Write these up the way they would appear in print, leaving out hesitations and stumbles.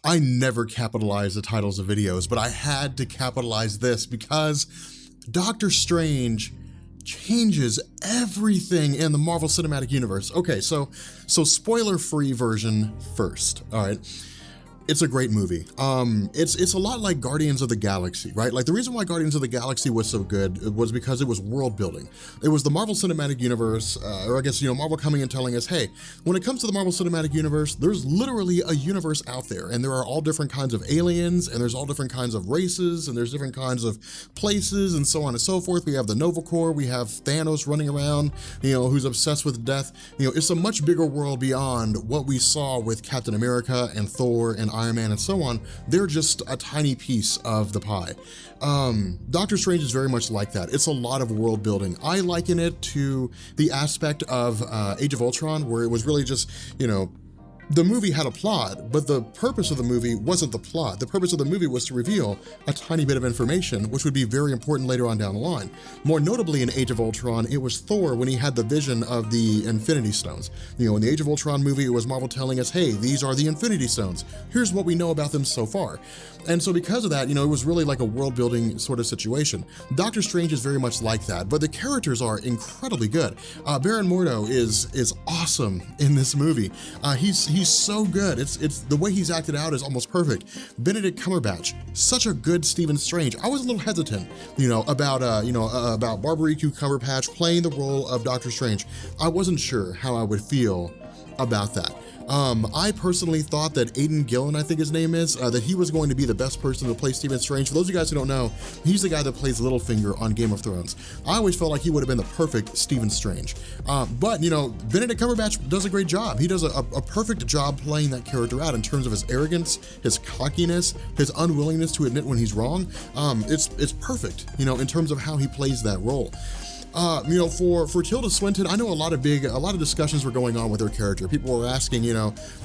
I never capitalize the titles of videos, but I had to capitalize this because Doctor Strange changes everything in the Marvel Cinematic Universe. Okay, so spoiler-free version first, all right? It's a great movie. It's a lot like Guardians of the Galaxy, right? Like the reason why Guardians of the Galaxy was so good was because it was world building. It was the Marvel Cinematic Universe, or I guess, Marvel coming and telling us, hey, when it comes to the Marvel Cinematic Universe, there's literally a universe out there, and there are all different kinds of aliens, and there's all different kinds of races, and there's different kinds of places, and so on and so forth. We have the Nova Corps, we have Thanos running around, who's obsessed with death. It's a much bigger world beyond what we saw with Captain America and Thor and Iron Man and so on. They're just a tiny piece of the pie. Doctor Strange is very much like that. It's a lot of world building. I liken it to the aspect of Age of Ultron, where it was really just, the movie had a plot, but the purpose of the movie wasn't the plot. The purpose of the movie was to reveal a tiny bit of information, which would be very important later on down the line. More notably in Age of Ultron, it was Thor when he had the vision of the Infinity Stones. In the Age of Ultron movie, it was Marvel telling us, hey, these are the Infinity Stones. Here's what we know about them so far. And so because of that, it was really like a world building sort of situation. Doctor Strange is very much like that, but the characters are incredibly good. Baron Mordo is awesome in this movie. He's so good. It's the way he's acted out is almost perfect. Benedict Cumberbatch, such a good Stephen Strange. I was a little hesitant, about Barbariku Cumberbatch playing the role of Doctor Strange. I wasn't sure how I would feel about that. I personally thought that Aidan Gillen, I think his name is, that he was going to be the best person to play Stephen Strange. For those of you guys who don't know, he's the guy that plays Littlefinger on Game of Thrones. I always felt like he would have been the perfect Stephen Strange. But Benedict Cumberbatch does a great job. He does a perfect job playing that character out in terms of his arrogance, his cockiness, his unwillingness to admit when he's wrong. It's perfect, in terms of how he plays that role. For Tilda Swinton, I know a lot of discussions were going on with her character. People were asking,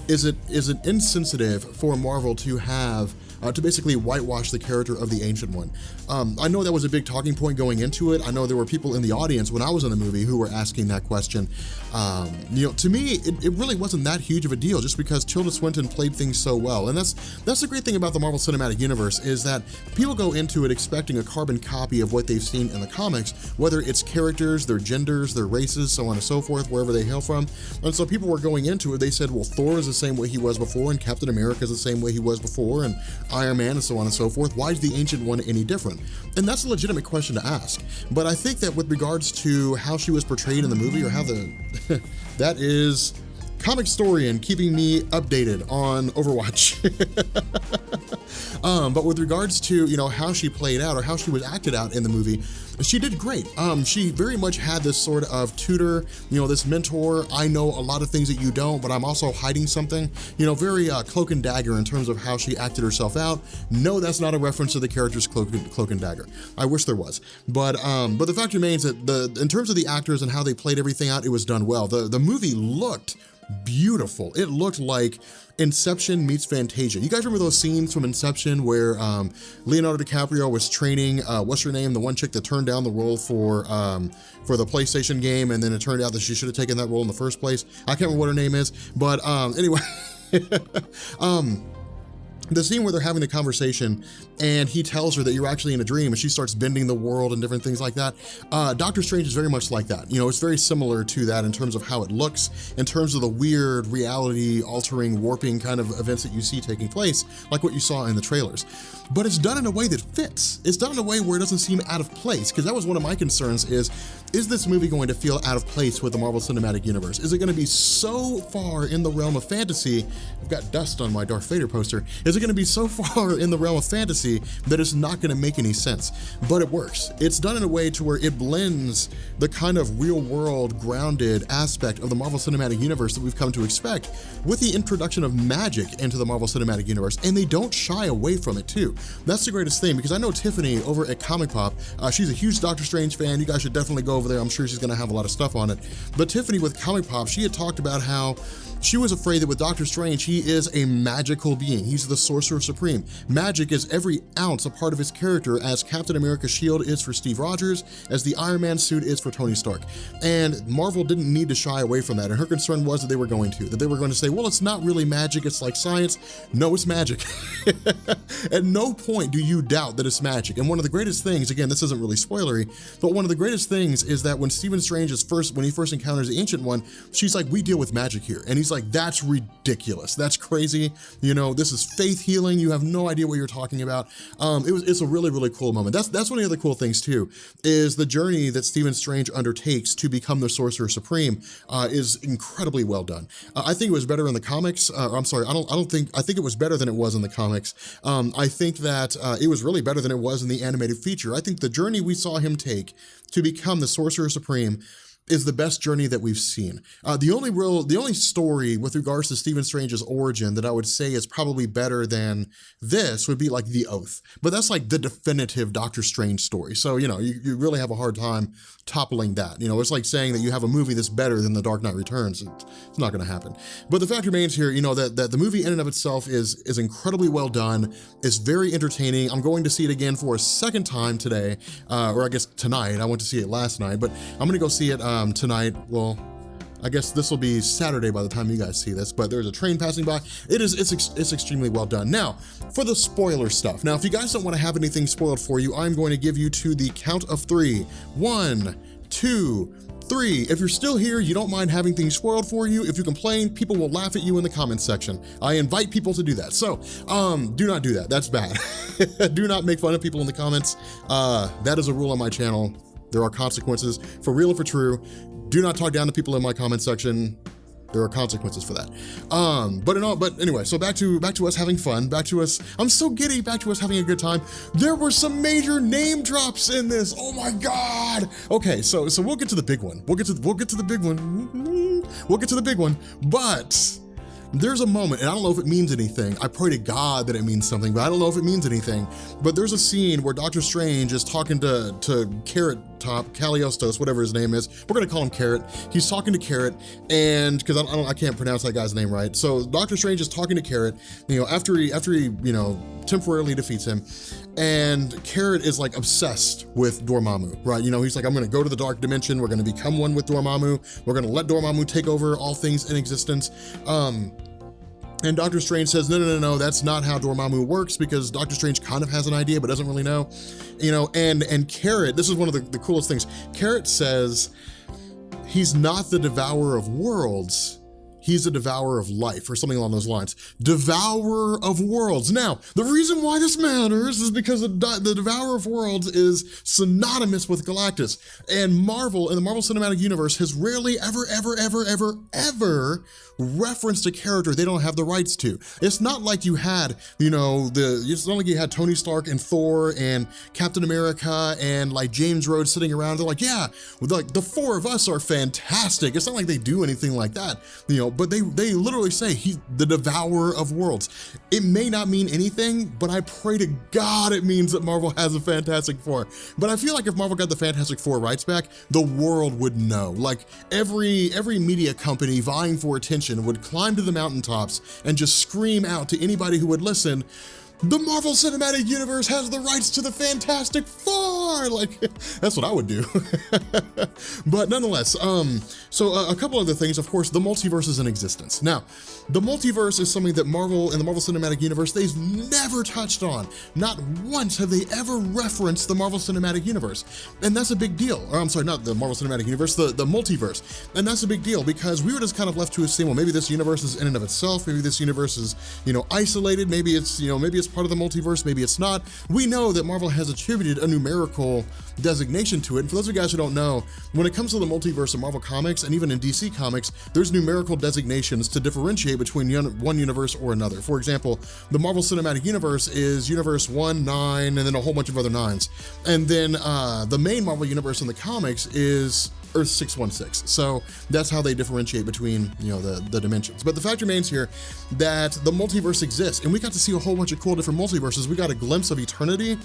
is it insensitive for Marvel to have to basically whitewash the character of the Ancient One? I know that was a big talking point going into it. I know there were people in the audience when I was in the movie who were asking that question. To me, it really wasn't that huge of a deal, just because Tilda Swinton played things so well. And that's the great thing about the Marvel Cinematic Universe, is that people go into it expecting a carbon copy of what they've seen in the comics, whether it's characters, their genders, their races, so on and so forth, wherever they hail from. And so people were going into it, they said, well, Thor is the same way he was before, and Captain America is the same way he was before, and Iron Man and so on and so forth. Why is the Ancient One any different? And that's a legitimate question to ask. But I think that with regards to how she was portrayed in the movie, or how that is Comic Storian keeping me updated on Overwatch. But with regards to, how she played out, or how she was acted out in the movie, she did great. She very much had this sort of tutor, this mentor. I know a lot of things that you don't, but I'm also hiding something. Very Cloak and Dagger in terms of how she acted herself out. No, that's not a reference to the character's Cloak and Dagger. I wish there was. But the fact remains that in terms of the actors and how they played everything out, it was done well. The movie looked beautiful. It looked like Inception meets Fantasia. You guys remember those scenes from Inception where Leonardo DiCaprio was training, what's her name, the one chick that turned down the role for the PlayStation game, and then it turned out that she should have taken that role in the first place. I can't remember what her name is, but anyway. The scene where they're having the conversation and he tells her that you're actually in a dream, and she starts bending the world and different things like that. Doctor Strange is very much like that. It's very similar to that in terms of how it looks, in terms of the weird reality altering, warping kind of events that you see taking place, like what you saw in the trailers. But it's done in a way that fits. It's done in a way where it doesn't seem out of place, because that was one of my concerns is this movie going to feel out of place with the Marvel Cinematic Universe? Is it going to be so far in the realm of fantasy? I've got dust on my Darth Vader poster. Is it going to be so far in the realm of fantasy that it's not going to make any sense? But it works. It's done in a way to where it blends the kind of real world grounded aspect of the Marvel Cinematic Universe that we've come to expect with the introduction of magic into the Marvel Cinematic Universe, and they don't shy away from it too. That's the greatest thing, because I know Tiffany over at Comic Pop, she's a huge Doctor Strange fan. You guys should definitely go over there. I'm sure she's going to have a lot of stuff on it. But Tiffany with Comic Pop, she had talked about how She was afraid that with Doctor Strange, he is a magical being. He's the Sorcerer Supreme. Magic is every ounce a part of his character, as Captain America's shield is for Steve Rogers, as the Iron Man suit is for Tony Stark. And Marvel didn't need to shy away from that, and her concern was that they were going to say, well, it's not really magic, it's like science. No, it's magic. At no point do you doubt that it's magic. And one of the greatest things, again, this isn't really spoilery, but one of the greatest things is that when Stephen Strange when he first encounters the Ancient One, she's like, we deal with magic here. And he's like, that's ridiculous. That's crazy. You know, this is faith healing. You have no idea what you're talking about. It's a really, really cool moment. That's one of the other cool things too, is the journey that Stephen Strange undertakes to become the Sorcerer Supreme is incredibly well done. I think it was better in the comics. I'm sorry, I think it was better than it was in the comics. I think that it was really better than it was in the animated feature. I think the journey we saw him take to become the Sorcerer Supreme is the best journey that we've seen. The only story with regards to Stephen Strange's origin that I would say is probably better than this would be like The Oath, but that's like the definitive Doctor Strange story. So, you know, you really have a hard time toppling that. You know, it's like saying that you have a movie that's better than The Dark Knight Returns. It's not gonna happen. But the fact remains here, you know, that the movie in and of itself is incredibly well done. It's very entertaining. I'm going to see it again for a second time today, or I guess tonight. I went to see it last night, but I'm gonna go see it tonight. Well, I guess this will be Saturday by the time you guys see this, but there's a train passing by. It's extremely well done. Now, for the spoiler stuff. Now, if you guys don't want to have anything spoiled for you, I'm going to give you to the count of 3. 1, 2, 3. If you're still here, you don't mind having things spoiled for you. If you complain, people will laugh at you in the comments section. I invite people to do that. So, do not do that. That's bad. Do not make fun of people in the comments. That is a rule on my channel. There are consequences, for real and for true. Do not talk down to people in my comment section. There are consequences for that. But anyway, so back to us having fun, back to us, I'm so giddy, back to us having a good time. There were some major name drops in this. Oh my God. Okay, so we'll get to the big one. We'll get to the big one. We'll get to the big one, but there's a moment, and I don't know if it means anything. I pray to God that it means something, but I don't know if it means anything. But there's a scene where Doctor Strange is talking to Carrot Top, Kaliostos, whatever his name is. We're gonna call him Carrot. He's talking to Carrot, and because I can't pronounce that guy's name right. So Doctor Strange is talking to Carrot, you know, after he you know, temporarily defeats him. And Carrot is like obsessed with Dormammu, right? You know, he's like, I'm gonna go to the dark dimension. We're gonna become one with Dormammu. We're gonna let Dormammu take over all things in existence. And Doctor Strange says, no, that's not how Dormammu works, because Doctor Strange kind of has an idea, but doesn't really know, you know, and Carrot, this is one of the coolest things. Carrot says, he's not the devourer of worlds, he's a devourer of life, or something along those lines. Devourer of worlds. Now, the reason why this matters is because the devourer of worlds is synonymous with Galactus. And Marvel, in the Marvel Cinematic Universe, has rarely ever referenced a character they don't have the rights to. It's not like you had, you know, it's not like you had Tony Stark and Thor and Captain America and like James Rhodes sitting around. They're like, yeah, like the 4 of us are fantastic. It's not like they do anything like that, you know, but they literally say he's the devourer of worlds. It may not mean anything, but I pray to God it means that Marvel has a Fantastic Four. But I feel like if Marvel got the Fantastic Four rights back, the world would know. Like every media company vying for attention would climb to the mountaintops and just scream out to anybody who would listen, the Marvel Cinematic Universe has the rights to the Fantastic Four! Like, that's what I would do. But nonetheless, so a couple other things. Of course, the multiverse is in existence. Now, the multiverse is something that Marvel and the Marvel Cinematic Universe, they've never touched on. Not once have they ever referenced the Marvel Cinematic Universe. And that's a big deal. Or I'm sorry, not the Marvel Cinematic Universe, the multiverse. And that's a big deal because we were just kind of left to assume, well, maybe this universe is in and of itself. Maybe this universe is, you know, isolated. Maybe it's, you know, maybe it's part of the multiverse, maybe it's not. We know that Marvel has attributed a numerical designation to it. And for those of you guys who don't know, when it comes to the multiverse of Marvel Comics and even in DC Comics, there's numerical designations to differentiate between one universe or another. For example, the Marvel Cinematic Universe is Universe 1, 9, and then a whole bunch of other 9s. And then the main Marvel Universe in the comics is Earth 616. So that's how they differentiate between, you know, the dimensions. But the fact remains here that the multiverse exists, and we got to see a whole bunch of cool different multiverses. We got a glimpse of eternity.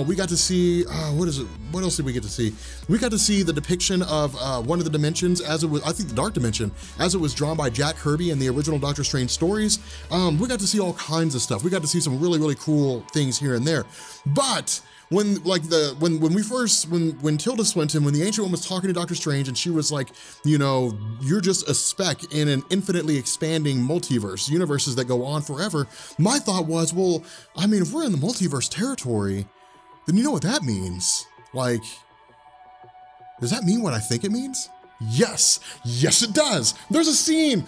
We got to see, what else did we get to see? We got to see the depiction of one of the dimensions as it was, I think the Dark Dimension, as it was drawn by Jack Kirby in the original Doctor Strange stories. We got to see all kinds of stuff. We got to see some really, really cool things here and there. But when Tilda Swinton, when the Ancient One was talking to Doctor Strange and she was like, you know, you're just a speck in an infinitely expanding multiverse, universes that go on forever, my thought was, well, I mean, if we're in the multiverse territory, then you know what that means. Like, does that mean what I think it means? Yes, yes it does. There's a scene,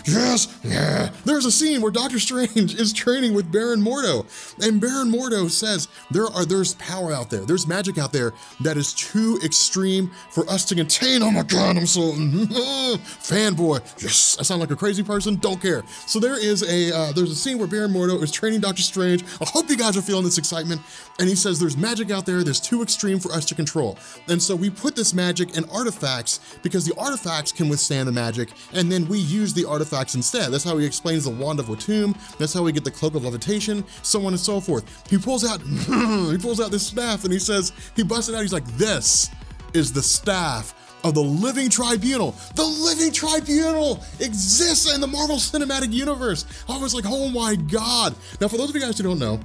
yes, yeah. There's a scene where Doctor Strange is training with Baron Mordo, and Baron Mordo says there's power out there, there's magic out there that is too extreme for us to contain. Oh my God, I'm so fanboy. Yes, I sound like a crazy person, don't care. So there's a scene where Baron Mordo is training Doctor Strange. I hope you guys are feeling this excitement. And he says there's magic out there that's too extreme for us to control. And so we put this magic in artifacts because the artifacts can withstand the magic, and then we use the artifacts instead. That's how he explains the Wand of Watum. That's how we get the Cloak of Levitation, so on and so forth. He pulls out this staff and he says, he busts it out, he's like, this is the staff of the Living Tribunal. The Living Tribunal exists in the Marvel Cinematic Universe. I was like, oh my God. Now, for those of you guys who don't know,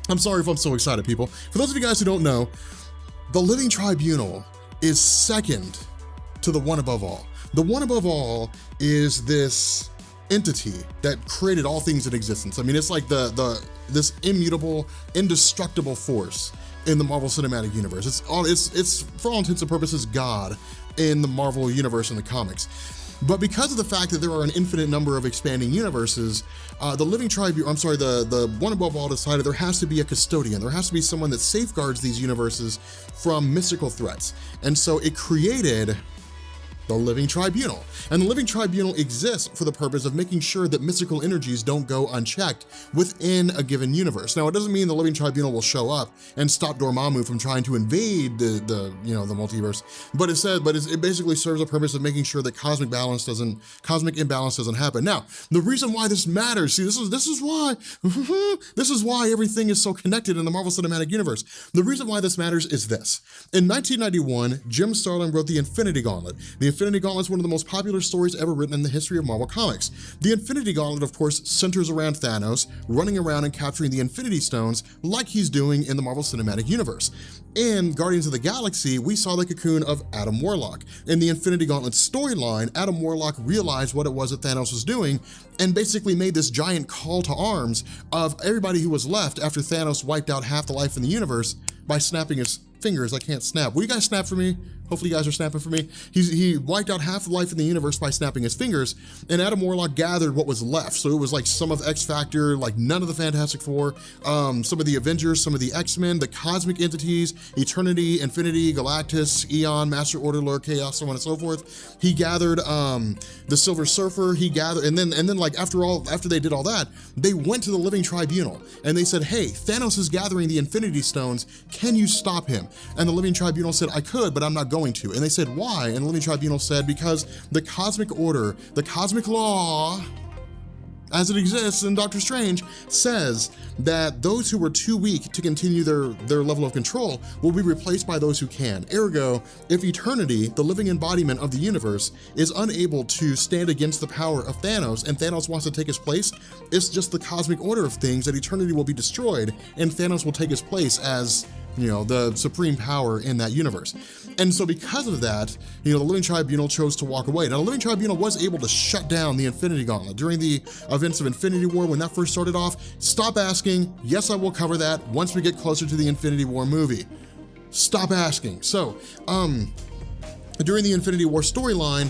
I'm sorry if I'm so excited, people. For those of you guys who don't know, the Living Tribunal is second to the One Above All. The One Above All is this entity that created all things in existence. I mean, it's like this immutable, indestructible force in the Marvel Cinematic Universe. It's for all intents and purposes God in the Marvel Universe in the comics. But because of the fact that there are an infinite number of expanding universes, the Living Tribunal, the One Above All decided there has to be a custodian. There has to be someone that safeguards these universes from mystical threats. And so it created the Living Tribunal. And the Living Tribunal exists for the purpose of making sure that mystical energies don't go unchecked within a given universe. Now, it doesn't mean the Living Tribunal will show up and stop Dormammu from trying to invade the multiverse, but it basically serves the purpose of making sure that cosmic imbalance doesn't happen. Now, the reason why this matters, see, this is why everything is so connected in the Marvel Cinematic Universe. The reason why this matters is this. In 1991, Jim Starlin wrote the Infinity Gauntlet. The Infinity Gauntlet is one of the most popular stories ever written in the history of Marvel Comics. The Infinity Gauntlet, of course, centers around Thanos running around and capturing the Infinity Stones like he's doing in the Marvel Cinematic Universe. In Guardians of the Galaxy, we saw the cocoon of Adam Warlock. In the Infinity Gauntlet storyline, Adam Warlock realized what it was that Thanos was doing and basically made this giant call to arms of everybody who was left after Thanos wiped out half the life in the universe by snapping his fingers. I can't snap. Will you guys snap for me? Hopefully you guys are snapping for me. He wiped out half the life in the universe by snapping his fingers, and Adam Warlock gathered what was left. So it was like some of X-Factor, like none of the Fantastic Four, some of the Avengers, some of the X-Men, the cosmic entities, Eternity, Infinity, Galactus, Eon, Master Order, Lord Chaos, so on and so forth. He gathered the Silver Surfer, and then like after they did all that, they went to the Living Tribunal and they said, hey, Thanos is gathering the Infinity Stones, can you stop him? And the Living Tribunal said, I could, but I'm not going to. And they said, why? And the Living Tribunal said, because the cosmic order, the cosmic law, as it exists in Doctor Strange, says that those who were too weak to continue their level of control will be replaced by those who can. Ergo, if Eternity, the living embodiment of the universe, is unable to stand against the power of Thanos, and Thanos wants to take his place, it's just the cosmic order of things that Eternity will be destroyed, and Thanos will take his place as, you know, the supreme power in that universe. And so because of that, you know, the Living Tribunal chose to walk away. Now, the Living Tribunal was able to shut down the Infinity Gauntlet during the events of Infinity War when that first started off. Stop asking. Yes, I will cover that once we get closer to the Infinity War movie. Stop asking. So, during the Infinity War storyline,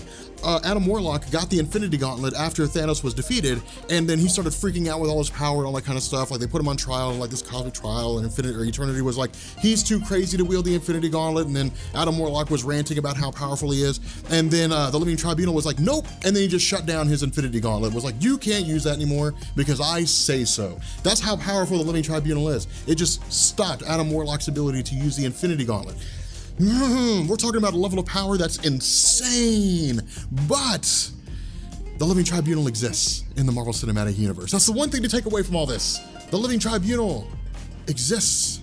Adam Warlock got the Infinity Gauntlet after Thanos was defeated, and then he started freaking out with all his power and all that kind of stuff. Like, they put him on trial, like this cosmic trial, and Eternity was like, he's too crazy to wield the Infinity Gauntlet, and then Adam Warlock was ranting about how powerful he is, and then the Living Tribunal was like, nope, and then he just shut down his Infinity Gauntlet, was like, you can't use that anymore because I say so. That's how powerful the Living Tribunal is. It just stopped Adam Warlock's ability to use the Infinity Gauntlet. We're talking about a level of power that's insane, but the Living Tribunal exists in the Marvel Cinematic Universe. That's the one thing to take away from all this. The Living Tribunal exists.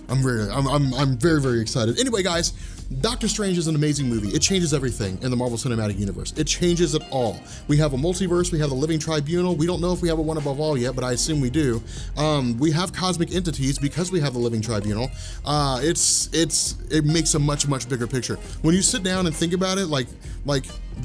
I'm very, very excited. Anyway, guys, Doctor Strange is an amazing movie. It changes everything in the Marvel Cinematic Universe. It changes it all. We have a multiverse, we have the Living Tribunal. We don't know if we have a one above all yet, but I assume we do. We have cosmic entities because we have the Living Tribunal. It makes a much, much bigger picture. When you sit down and think about it, like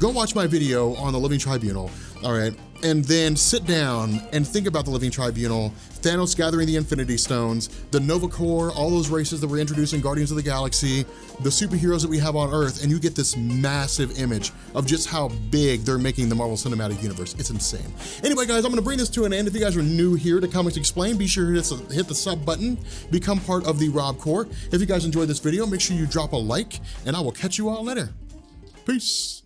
go watch my video on the Living Tribunal, all right? And then sit down and think about the Living Tribunal, Thanos gathering the Infinity Stones, the Nova Corps, all those races that were introduced in Guardians of the Galaxy, the superheroes that we have on Earth, and you get this massive image of just how big they're making the Marvel Cinematic Universe. It's insane. Anyway, guys, I'm gonna bring this to an end. If you guys are new here to Comics Explained, be sure to hit the sub button, become part of the Rob Corps. If you guys enjoyed this video, make sure you drop a like, and I will catch you all later. Peace.